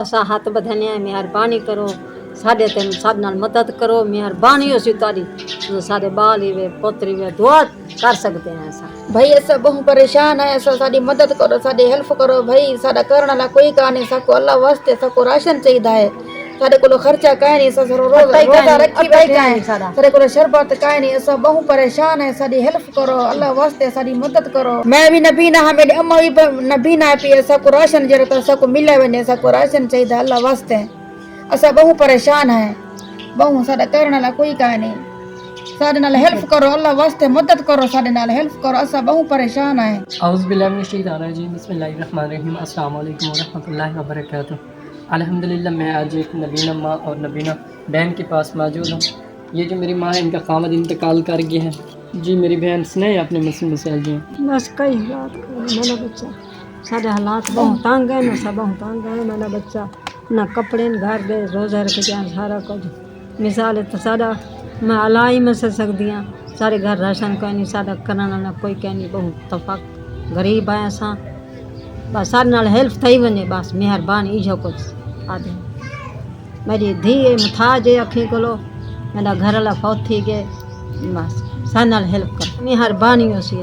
असा हाथ बधने मेहरबानी करो साढ़े तेन सब नाल मदद करो मेहरबानी हो सी तारी सारे बाल ही वे पोतरी वे दुआ कर सकते हैं ऐसा भाई असा बहु परेशान है ऐसा साड़ी मदद करो साड़ी हेल्प करो भाई साड़ा करने ला कोई का नहीं सको अल्लाह वास्ते सको राशन चाहिए है सारे को खर्चा काहे नहीं सा रोजा रखी बैठे हैं सारे को शरबत काहे नहीं ऐसा बहु परेशान है साड़ी हेल्प करो अल्लाह वास्ते साड़ी मदद करो मैं भी नबीना है मेरी अम्मा भी नबीना है ऐसा को राशन जरूरत है सबको मिले बने ऐसा को राशन चाहिए अल्लाह वास्ते असा बहु परेशान है बहु साड़ा करने ला कोई काहे नहीं साढ़े नाल हेल्प करो अल्लाह वास्ते मदद करो साढ़े नाल हेल्प करो असा बहु परेशान है औज़ु बिल्लाहि मिनश शैतानिर रजीम बिस्मिल्लाहिर्रहमानिर्रहीम अस्सलाम वालेकुम व रहमतुल्लाहि व बरकातुहू। अल्हम्दुलिल्लाह मैं आज एक नबीना माँ और नबीना बहन के पास मौजूद हूँ। ये जो मेरी माँ है इनका खामद इंतकाल कर गया है। जी मेरी बहन सुनाए अपने मसले जी। बस कई बात करो मेरा बच्चा सारे हालात बहुत तंग है ना सब बहुत तंग है मेरा बच्चा ना कपड़े न घर दे रोज़ा रख के सारा कुछ मिसाल है तो सारा मैं अलाई में से सकती हाँ सारे घर राशन कोई नहीं सारा करने वाला कोई कह नहीं बहुत तफक गरीब है असा बस सारे नाल हेल्प थी वने बस मेहरबानी इहो कुछ आदि मेरी धी मुथाज है अखी कोलो मेरा घर वाला फौत थी गए बस सारे नाल हेल्प कर मेहरबानी हो सी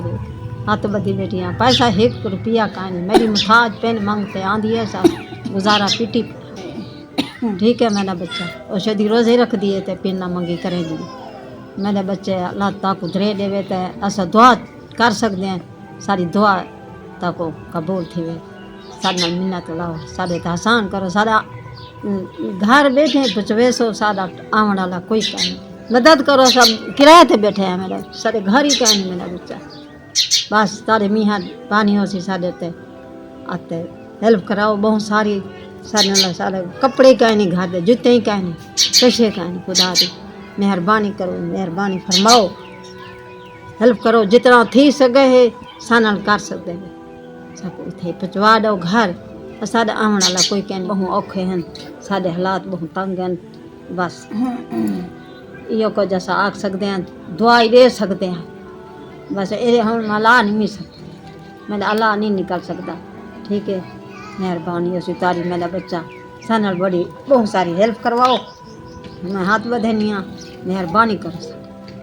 हाथ बदी बैठी हाँ पैसा 1 रुपया का नहीं मेरी मुथाज पेन मांगते आंधी है सा गुजारा पीटी ठीक है मेरा बच्चा औषधि रोज़े रख दिए थे पिन ना मंगी करें दी मेरे बच्चे अल्लाह ताको धरे देवे ते असा दुआ कर सकते हैं सारी दुआ ताको कबूल थी वे सारे नाल मिन्नत लाओ सारे ते आसान करो सारा घर बैठे पुछवे सो सारा आवन वाला कोई का नहीं मदद करो सब किराए ते बैठे हैं मेरे सारे घर ही का नहीं मेरा बच्चा बस तारे मियाँ पानी हो सी सारे ते आते हेल्प कराओ बहुत सारी सारे नाल सारे कपड़े का नहीं घर दे जूते ही का नहीं पैसे का नहीं खुदा दी मेहरबानी करो मेहरबानी फरमाओ हेल्प करो जितना थी सके है सानल कर सकते हैं सब थे पहुँचवा दो घर साढ़े आवन वाला कोई कह नहीं बहुत औखे हैं साढ़े हालात बहुत तंग हैं बस यो को जैसा आख सकते हैं दुआ ही दे सकते हैं बस ये हम अल्लाह नहीं मिल सकते मैं अल्लाह नहीं निकल सकता ठीक है मेहरबानी हो तारी मेरा बच्चा सानल बड़ी बहुत सारी हेल्प करवाओ मैं हाथ बधनी हाँ मेहरबानी करो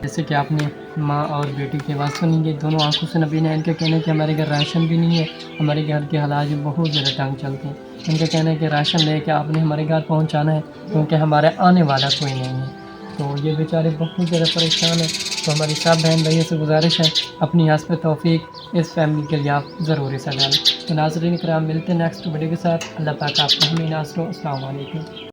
जैसे कि आपने माँ और बेटी की आवाज़ सुनी दोनों आंखों से नबी ने इनका कहना है कि हमारे घर राशन भी नहीं है हमारे घर के हालात भी बहुत ज़्यादा तंग चलते हैं इनका कहना है कि राशन लेके आपने हमारे घर पहुँचाना है क्योंकि हमारे आने वाला कोई नहीं है तो ये बेचारे बहुत ज़्यादा परेशान हैं। तो हमारी सब बहन भाइयों से गुजारिश है अपनी हस्ब तौफीक इस फैमिली के लिए आप ज़रूरी सा डालें। तो नाज़रीन किराम मिलते हैं नेक्स्ट वीडियो के साथ। अल्लाह पाक आपको हमें नाज़ रहो। अस्सलाम वालेकुम।